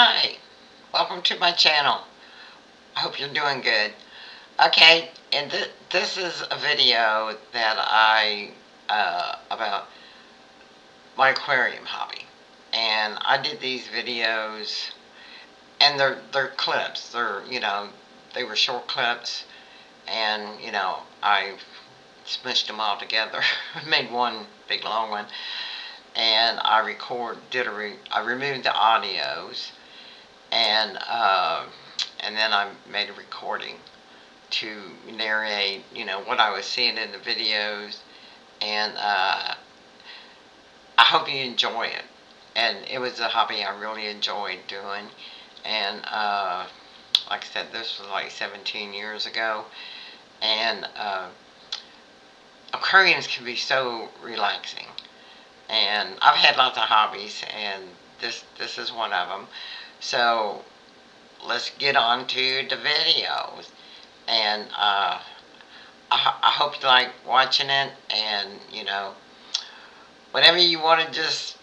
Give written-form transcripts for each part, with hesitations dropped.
Hi, welcome to my channel. I hope you're doing good. Okay, and this is a video that about my aquarium hobby. And I did these videos, and they're clips. They were short clips, and, I smushed them all together, made one big long one, and I removed the audios, and and then I made a recording to narrate, what I was seeing in the videos, and I hope you enjoy it. And it was a hobby I really enjoyed doing, and like I said, this was like 17 years ago, and aquariums can be so relaxing. And I've had lots of hobbies, and this is one of them. So let's get on to the videos. And I hope you like watching it. And, whenever you want to just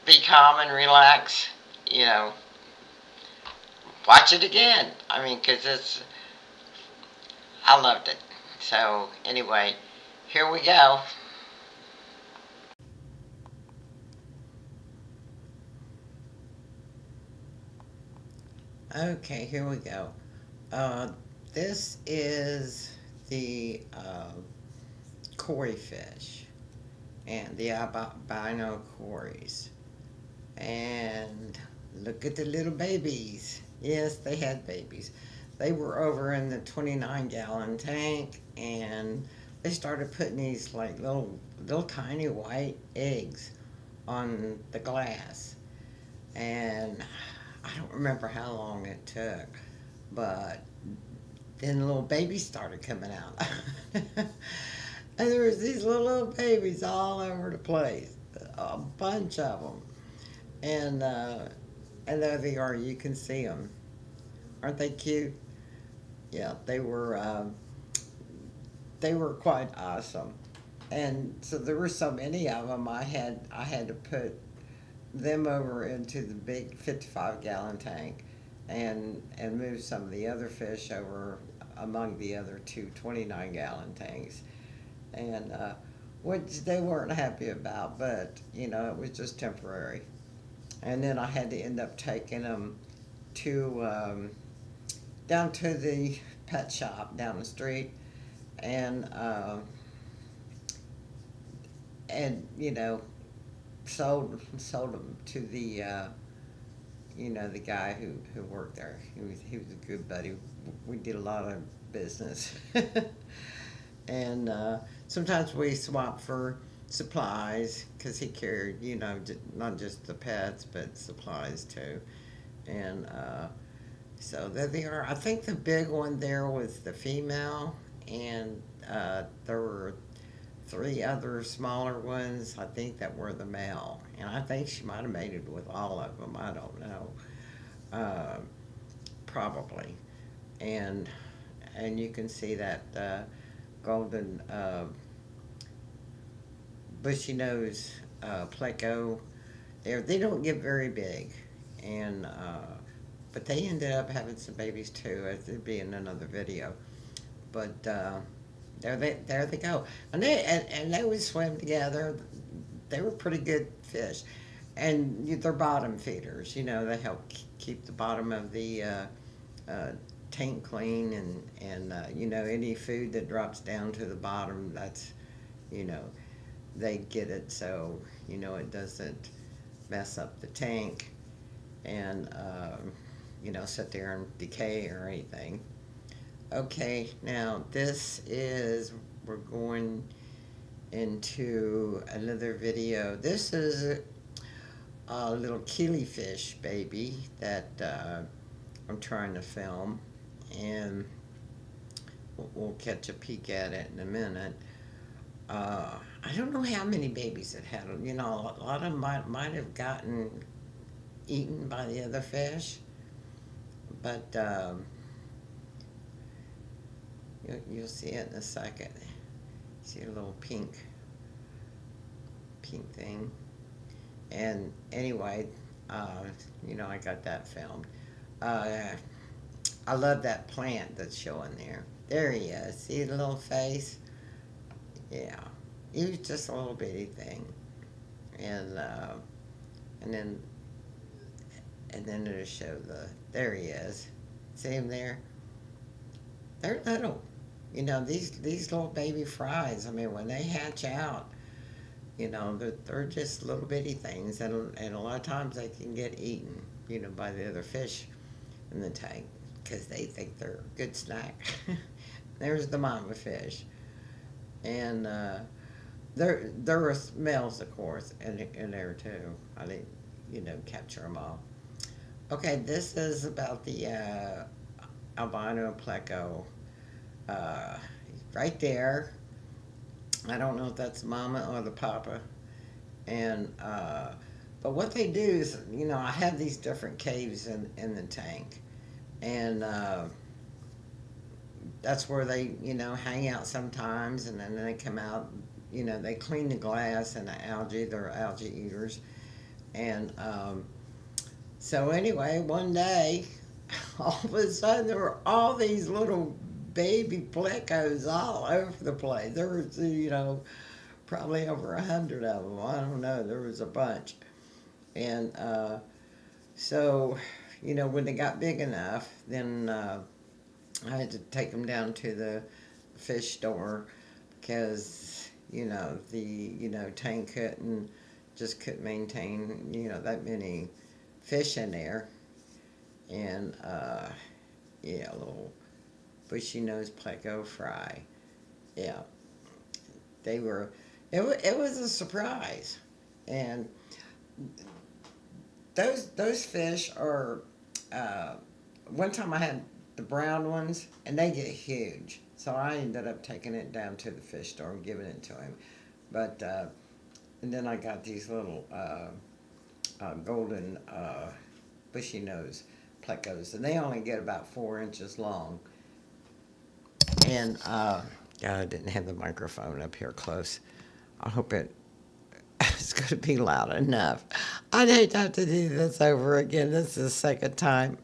be calm and relax, you know, watch it again. I mean, because I loved it. So, anyway, here we go. Okay, here we go. Uh, this is the koi fish and the albino cories. And look at the little babies. Yes, they had babies. They were over in the 29-gallon tank, and they started putting these like little tiny white eggs on the glass. And I don't remember how long it took, but then little babies started coming out. And there was these little babies all over the place, a bunch of them. And there they are. You can see them. Aren't they cute? Yeah, they were quite awesome. And so there were so many of them. I had to put them over into the big 55-gallon tank, and move some of the other fish over among the other two 29-gallon tanks, and which they weren't happy about, but it was just temporary. And then I had to end up taking them to down to the pet shop down the street, and sold them to the guy who worked there. He was a good buddy. We did a lot of business, and sometimes we swapped for supplies because he carried not just the pets but supplies too. And so there they are. I think the big one there was the female, and there were three other smaller ones, I think, that were the male. And I think she might have mated with all of them. I don't know. Uh, Probably. And you can see that golden bushy nose pleco. They don't get very big, and but they ended up having some babies too. It'd be in another video. But there they go, and they would swim together. They were pretty good fish, and they're bottom feeders. They help keep the bottom of the uh, tank clean, and any food that drops down to the bottom, that's you know they get it, so it doesn't mess up the tank, and sit there and decay or anything. Okay, now we're going into another video. This is a little killifish baby that I'm trying to film, and we'll catch a peek at it in a minute. I don't know how many babies it had. A lot of them might have gotten eaten by the other fish, but you'll see it in a second. See a little pink thing. And anyway, Uh, I got that filmed. Uh, I love that plant that's showing there. There he is. See the little face? Yeah. He was just a little bitty thing. And and then it'll show there he is. See him there? They're little. These little baby fries, I mean, when they hatch out, they're just little bitty things, and a lot of times they can get eaten, by the other fish in the tank because they think they're a good snack. There's the mama fish, and there were males, of course, in there too. I didn't, capture them all. Okay, this is about the albino pleco. Uh, right there. I don't know if that's the mama or the papa. And but what they do is, I have these different caves in the tank, and that's where they, hang out sometimes, and then they come out. They clean the glass and the algae. They're algae eaters, and so anyway, one day, all of a sudden, there were all these little baby plecos all over the place. There was, probably over 100 of them. I don't know. There was a bunch. And so, when they got big enough, then I had to take them down to the fish store because, the, tank couldn't maintain, that many fish in there. And, yeah, a little bushy nose pleco fry. Yeah, they were. It was a surprise, and those fish are. One time I had the brown ones, and they get huge. So I ended up taking it down to the fish store and giving it to him. But and then I got these little golden bushy nose plecos, and they only get about 4 inches long. And God, I didn't have the microphone up here close. I hope it's going to be loud enough. I'd hate to have to do this over again. This is the second time.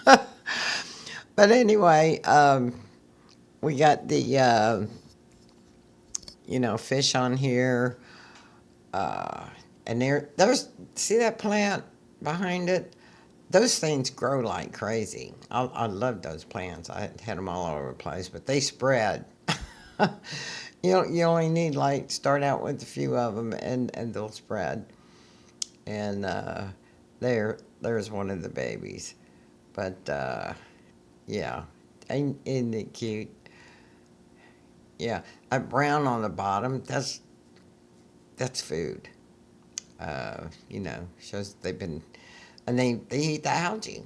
But anyway, we got the fish on here, and there's see that plant behind it. Those things grow like crazy. I love those plants. I had them all over the place, but they spread. You only need start out with a few of them, and they'll spread. And there's one of the babies. But yeah, isn't it cute? Yeah, brown on the bottom. That's food. Shows they've been, and they eat the algae,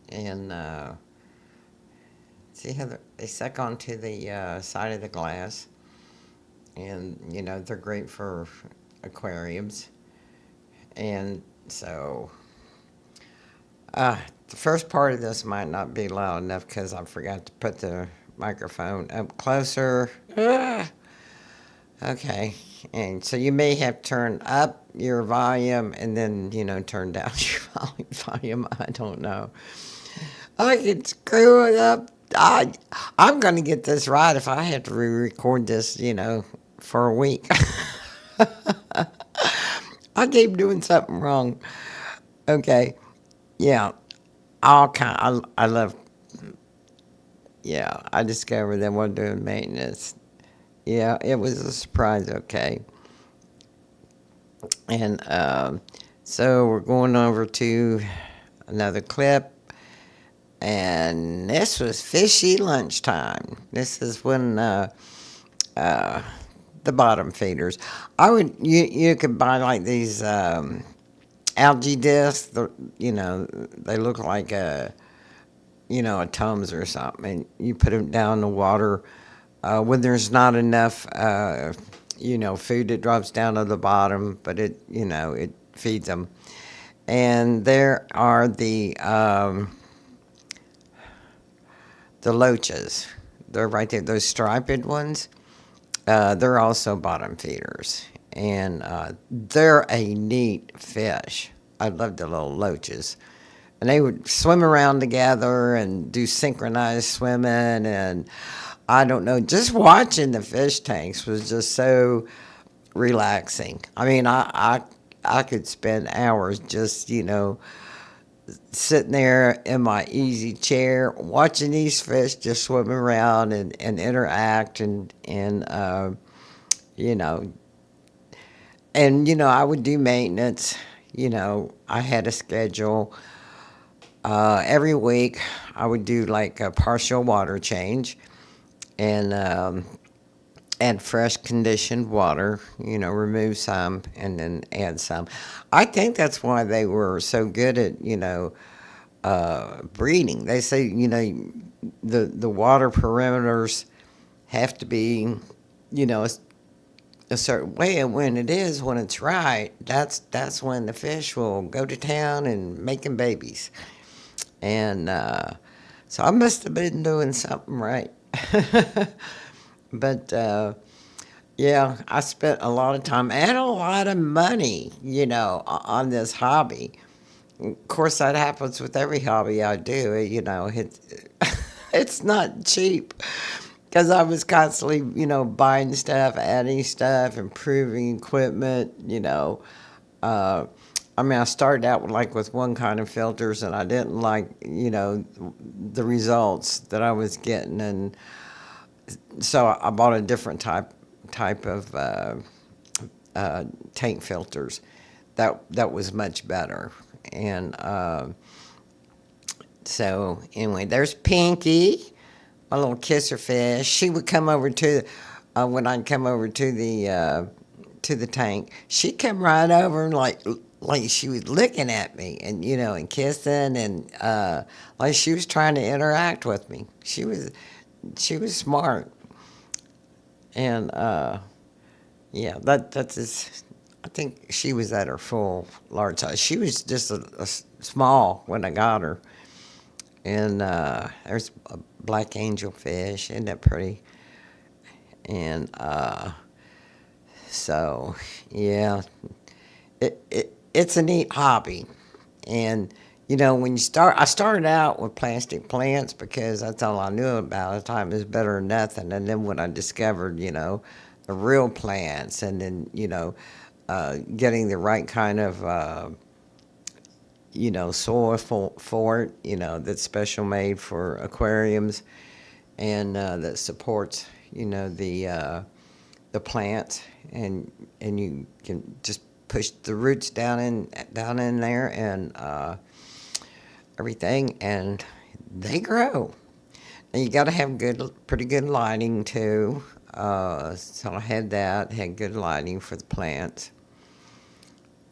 and see how they suck onto the side of the glass, and they're great for aquariums, and so the first part of this might not be loud enough because I forgot to put the microphone up closer. Okay, and so you may have turned up your volume and then turn down your volume. I don't know. I could screw it up. I'm going to get this right if I have to re-record this, for a week. I keep doing something wrong. Okay, yeah, I love. Yeah, I discovered that while doing maintenance. Yeah, it was a surprise. Okay, and so we're going over to another clip. And this was fishy lunchtime. This is when the bottom feeders. You could buy these algae discs. They look like a Tums or something. And you put them down in the water when there's not enough food. It drops down to the bottom, but it feeds them. And there are the loaches. They're right there. Those striped ones, they're also bottom feeders. And they're a neat fish. I love the little loaches. And they would swim around together and do synchronized swimming. And I don't know, just watching the fish tanks was just so relaxing. I mean, I could spend hours just, sitting there in my easy chair watching these fish just swim around and interact and you know I would do maintenance. I had a schedule. Every week I would do like a partial water change and add fresh conditioned water, remove some and then add some. I think that's why they were so good at, breeding. They say, the water perimeters have to be, a certain way, and when it's right, that's when the fish will go to town and making babies. And so I must have been doing something right. But yeah, I spent a lot of time and a lot of money, on this hobby. Of course, that happens with every hobby I do. It's not cheap because I was constantly, buying stuff, adding stuff, improving equipment. I mean, I started out with one kind of filters, and I didn't like, the results that I was getting, and so I bought a different type of tank filters that was much better. And so anyway, there's Pinky, my little kisser fish. She would come over to when I'd come over to the tank. She'd come right over and like she was looking at me and kissing and like she was trying to interact with me. She was smart. And yeah, that's just, I think she was at her full large size. She was just a small when I got her. And there's a black angel fish. Isn't that pretty? And so yeah, it's a neat hobby. And when I started out with plastic plants because that's all I knew about at the time. It was better than nothing. And then when I discovered, the real plants, and then, getting the right kind of, soil for it, that's special made for aquariums and that supports, the plants, and you can just push the roots down in there and everything, and they grow. And you got to have pretty good lighting too. So I had good lighting for the plants,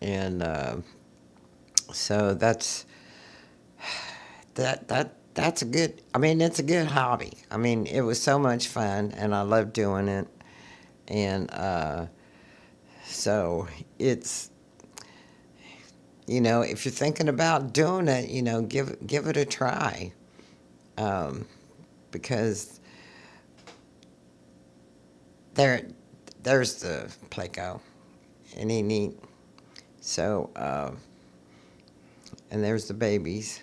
and so that's a good. I mean, it's a good hobby. I mean, it was so much fun, and I love doing it, and so it's. If you're thinking about doing it, give it a try, because there's the Pleco, and he neat. So, and there's the babies,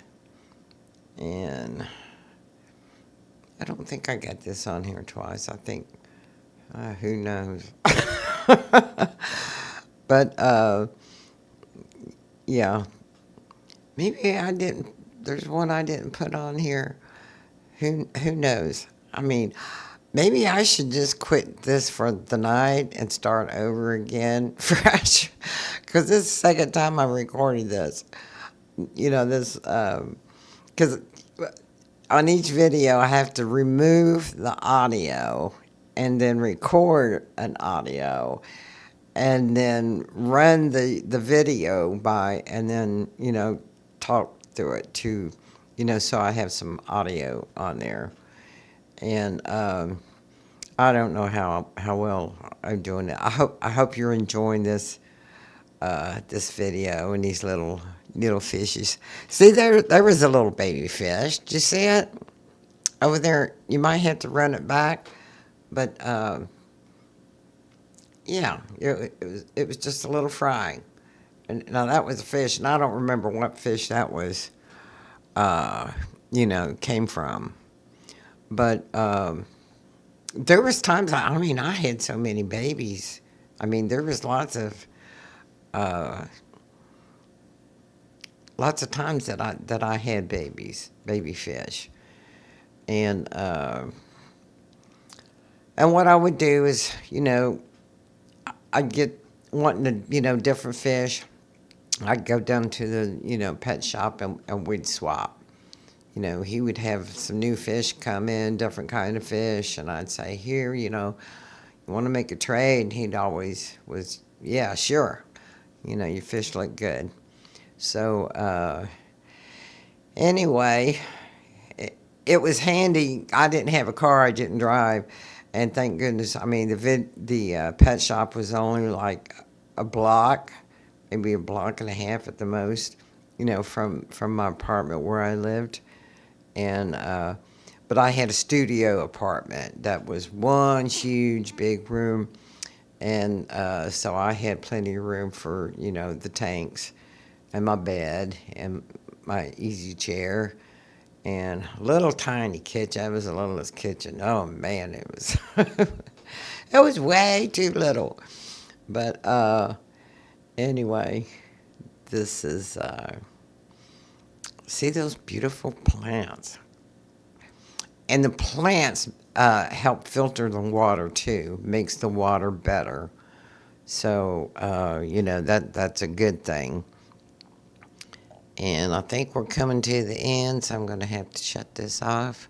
and I don't think I got this on here twice. I think, who knows, but yeah, maybe I didn't. There's one I didn't put on here. Who knows? I mean, maybe I should just quit this for the night and start over again fresh, because this is the second time I recorded this. This because on each video I have to remove the audio and then record an audio and then run the video by, and then talk through it to so I have some audio on there. And I don't know how well I'm doing it. I hope you're enjoying this video and these little fishes. See, there was a little baby fish. Did you see it over there? You might have to run it back, but yeah, it was just a little fry, And now that was a fish, and I don't remember what fish that was, uh, came from. But there was times, I mean, I had so many babies. I mean, there was uh, lots of times that I had baby fish, and and what I would do is, I'd get wanting to, different fish. I'd go down to the, pet shop, and we'd swap. He would have some new fish come in, different kind of fish, and I'd say, here, you want to make a trade? And he'd always was, yeah, sure. Your fish look good. So, anyway, it was handy. I didn't have a car. I didn't drive. And thank goodness, I mean, the pet shop was only like a block, maybe a block and a half at the most, from my apartment where I lived. And but I had a studio apartment that was one huge big room, and so I had plenty of room for the tanks, and my bed, and my easy chair, and a little tiny kitchen. It was the littlest kitchen. Oh man, it was it was way too little. But anyway, this is see those beautiful plants, and the plants help filter the water too, makes the water better. So that's a good thing. And I think we're coming to the end, so I'm going to have to shut this off.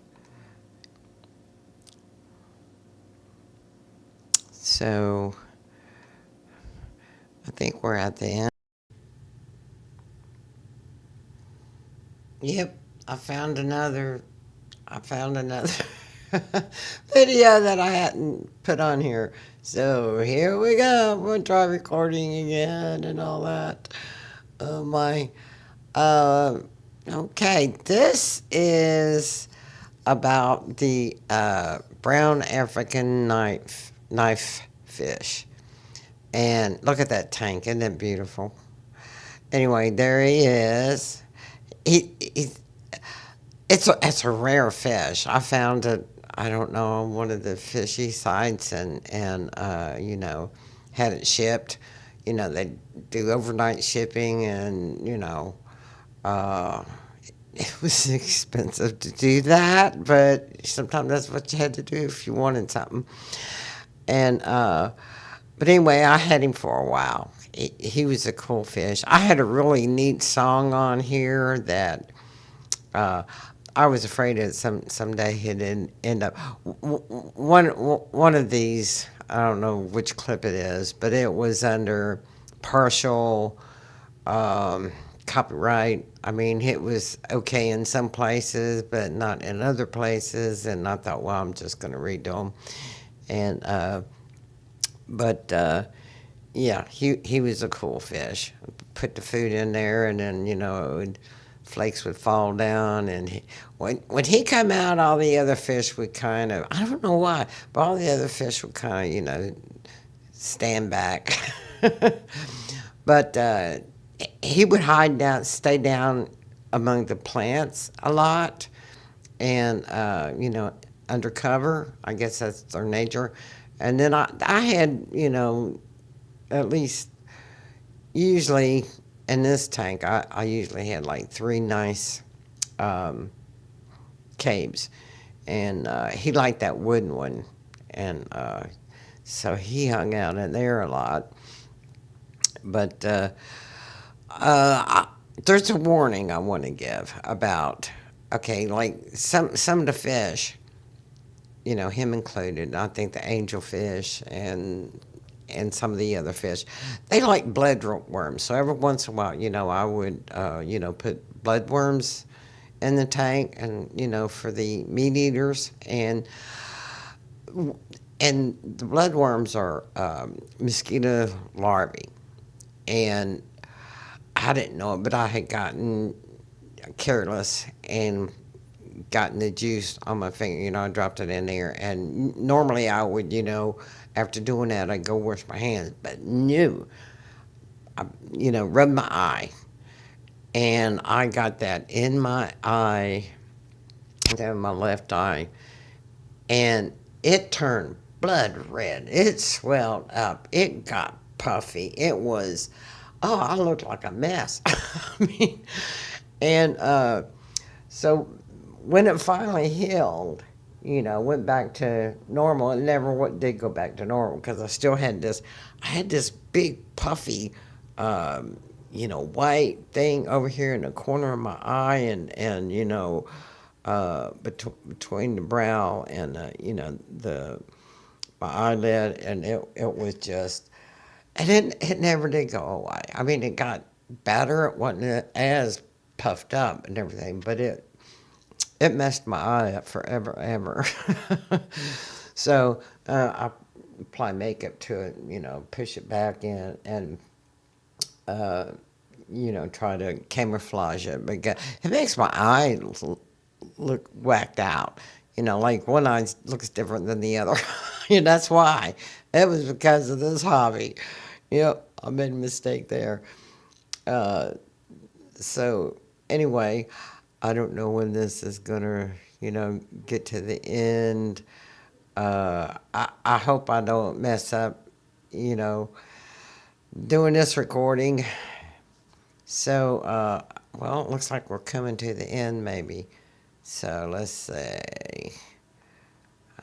So I think we're at the end. Yep, I found another video that I hadn't put on here. So here we go. I'm going to try recording again and all that. Oh my. Uh, okay, this is about the brown African knife fish. And look at that tank, isn't it beautiful? Anyway, there he is. He it's a rare fish. I found it. I don't know, on one of the fishy sites, and had it shipped. They do overnight shipping, and uh, it was expensive to do that, but sometimes that's what you had to do if you wanted something. And but anyway, I had him for a while. He was a cool fish. I had a really neat song on here that uh, I was afraid that someday he'd end up one of these. I don't know which clip it is, but it was under partial copyright. I mean, it was okay in some places, but not in other places. And I thought, well, I'm just going to redo them. And but yeah, he was a cool fish. Put the food in there, and then flakes would fall down. And when he come out, all the other fish would kind of, I don't know why, but all the other fish would kind of stand back. But he would hide down, stay down among the plants a lot, and undercover. I guess that's their nature. And then I had at least usually in this tank I usually had like three nice caves, and he liked that wooden one, and so he hung out in there a lot. But there's a warning I want to give about, okay, like some of the fish, him included. I think the angelfish and some of the other fish, they like bloodworms. So every once in a while, I would put bloodworms in the tank, and for the meat eaters, and the bloodworms are mosquito larvae, and I didn't know it, but I had gotten careless and gotten the juice on my finger. I dropped it in there, and normally I would, after doing that, I'd go wash my hands. But no, rubbed my eye, and I got that in my eye, in my left eye, and it turned blood red. It swelled up. It got puffy. It was, oh, I looked like a mess. I mean, and so when it finally healed, went back to normal. It never did go back to normal because I still had this. I had this big puffy, white thing over here in the corner of my eye, and between the brow and the my eyelid, and it was just. It never did go away. I mean, it got better. It wasn't as puffed up and everything, but it messed my eye up forever, ever. So I apply makeup to it, push it back in, and try to camouflage it. Because it makes my eye look whacked out. Like one eye looks different than the other. That's why. It was because of this hobby. Yep, I made a mistake there. Uh, so anyway, I don't know when this is gonna, get to the end. I hope I don't mess up, you know, doing this recording. So, well, it looks like we're coming to the end, maybe. So let's see.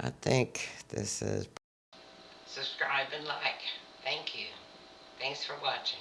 I think this is. Subscribe and like. Thank you. Thanks for watching.